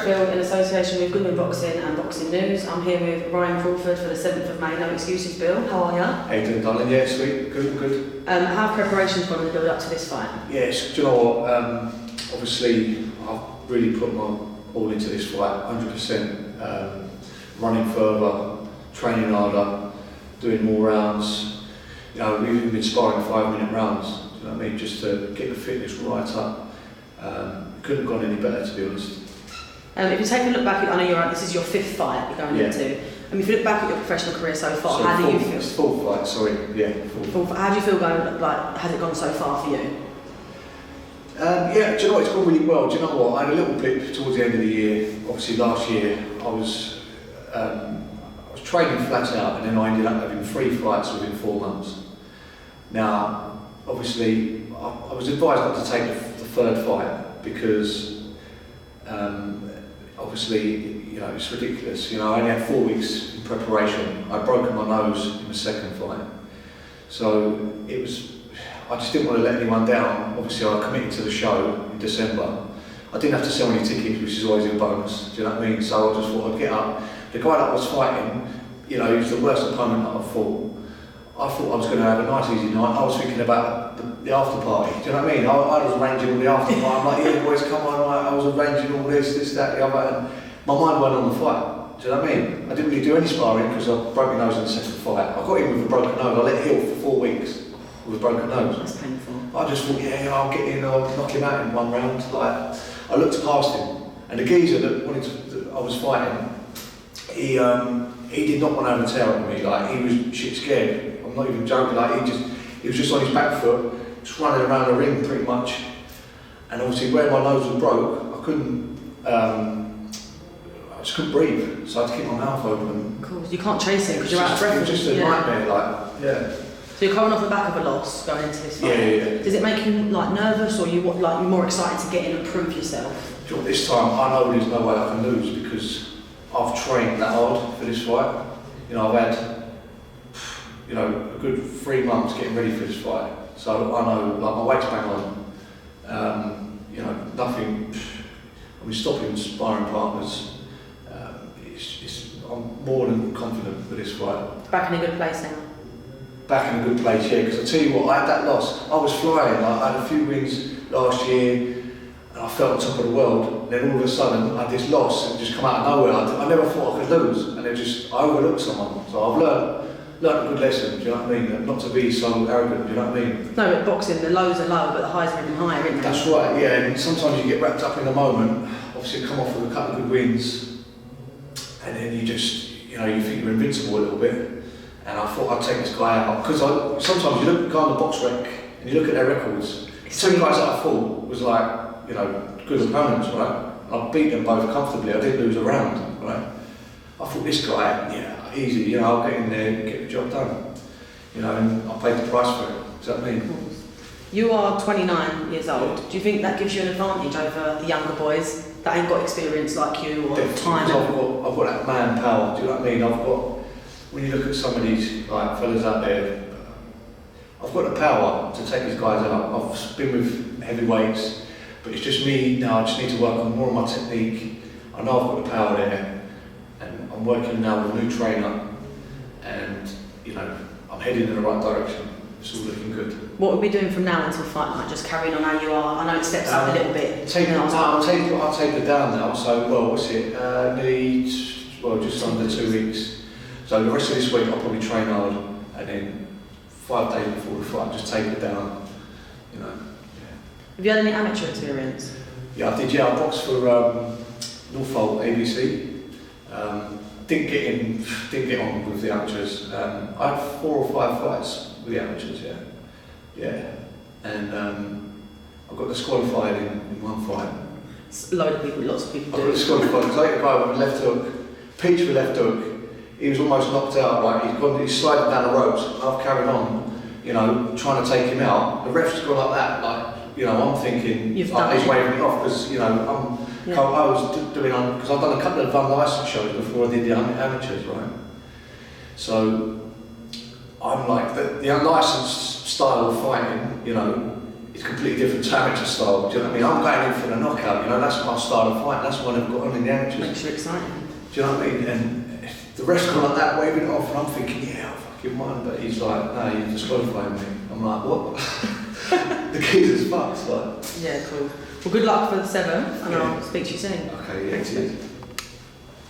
Sheffield in association with Goodwin Boxing and Boxing News. I'm here with Ryan Crawford for the 7th of May. No excuses, Bill. How are you? How you doing, darling? Yeah, sweet. Good. How have preparations gone in the build up to this fight? Yes, do you know what? Obviously, I've really put my all into this fight, 100%. Running further, training harder, doing more rounds. You know, we've even been sparring 5-minute rounds. Do you know what I mean? Just to get the fitness right up. Couldn't have gone any better, to be honest. If you take a look back, I know this is your 5th fight you're going into. If you look back at your professional career so far, how do you feel? It's full fight, sorry. Yeah, full. How do you feel going? Like, has it gone so far for you? Yeah, do you know what? It's gone really well. Do you know what? I had a little blip towards the end of the year. Obviously, last year I was training flat out, and then I ended up having 3 fights within 4 months. Now, obviously, I was advised not to take the 3rd fight because, obviously, you know, it's ridiculous. You know, I only had 4 weeks in preparation. I'd broken my nose in the 2nd fight, so it was. I just didn't want to let anyone down. Obviously, I committed to the show in December. I didn't have to sell any tickets, which is always a bonus. Do you know what I mean? So I just thought I'd get up. The guy that I was fighting, you know, he was the worst opponent that I fought. I thought I was going to have a nice, easy night. I was thinking about the after party. Do you know what I mean? I was arranging all the after party. I'm like, yeah, boys, come on. I was arranging all this, that, the other. And my mind went on the fight. Do you know what I mean? I didn't really do any sparring because I broke my nose in the 2nd fight. I got in with a broken nose. I let it heal for 4 weeks. With a broken nose. That's painful. I just thought, yeah, I'll get in, I'll knock him out in 1 round. Like, I looked past him, and the geezer that I was fighting, he did not want to have a tear at me. Like, he was shit scared. I'm not even joking. Like, he was just on his back foot, just running around the ring pretty much. And obviously, where my nose was broke, I couldn't. I just couldn't breathe, so I had to keep my mouth open. Of course, you can't chase him because you're out of breath. It was just a nightmare. Like, yeah. So you're coming off the back of a loss going into this fight. Yeah. Does it make you like nervous, or you're more excited to get in and prove yourself? Do you know, this time I know there's no way I can lose because I've trained that hard for this fight. You know, I've had, you know, a good 3 months getting ready for this fight. So I know, like, my weight's bang on. You know, nothing. I mean, stopping sparring partners. I'm more than confident for this fight. Back in a good place now. Back in a good place, yeah, because I tell you what, I had that loss. I was flying. I had a few wins last year and I felt on top of the world. Then all of a sudden I had this loss and just come out of nowhere. I never thought I could lose, and I overlooked someone. So I've learned a good lesson, do you know what I mean? Not to be so arrogant, do you know what I mean? No, but boxing, the lows are low, but the highs are even higher, isn't they? That's right, yeah, and sometimes you get wrapped up in the moment. Obviously, come off with a couple of good wins, and then you just, you know, you think you're invincible a little bit. And I thought I'd take this guy out, because sometimes you look at the guy on the box rec and you look at their records. 2 guys that I thought was like, you know, good opponents, right? And I beat them both comfortably. I didn't lose a round, right? I thought this guy, yeah, easy, you know, I'll get in there and get the job done. You know, and I paid the price for it. Does that mean? You are 29 years old. Do you think that gives you an advantage over the younger boys that ain't got experience like you or time? I've got that manpower. Do you know what I mean? When you look at some of these like fellas out there, I've got the power to take these guys out. I've been with heavyweights, but it's just me now. I just need to work on more of my technique. I know I've got the power there, and I'm working now with a new trainer, and you know, I'm heading in the right direction. It's all looking good. What are we doing from now until fight night? Just carrying on how you are? I know it steps up a little bit. I'll take it down now. So, well, what's it? Nearly, just under 2 weeks. So the rest of this week I'll probably train hard, and then 5 days before the fight, just take it down, you know. Yeah. Have you had any amateur experience? Yeah, I did. Yeah, I boxed for Norfolk ABC. Didn't get on with the amateurs. I had 4 or 5 fights with the amateurs. Yeah, and I got disqualified in 1 fight. Lots of people do. I got disqualified because I hit a guy with a left hook, peach with left hook. He was almost knocked out, right? He's sliding down the ropes, and I've carried on, you know, trying to take him out. The ref's gone like that, like, you know, I'm thinking, he's waving me off, because, you know, I was doing, because I've done a couple of unlicensed shows before I did the amateurs, right? So, I'm like, the unlicensed style of fighting, you know, it's a completely different amateur style. Do you know what I mean? I'm going in for the knockout. You know, that's my style of fight. That's what I've got on in the amateurs. Makes you exciting. Do you know what I mean? And the rest gone like that, waving it off, and I'm thinking, yeah, I'll fucking won. But he's like, no, you're disqualifying me. I'm like, what? The geezer's fucked. Like. Yeah, cool. Well, good luck for the 7th, and Yeah. I'll speak to you soon. Okay, yeah, cheers.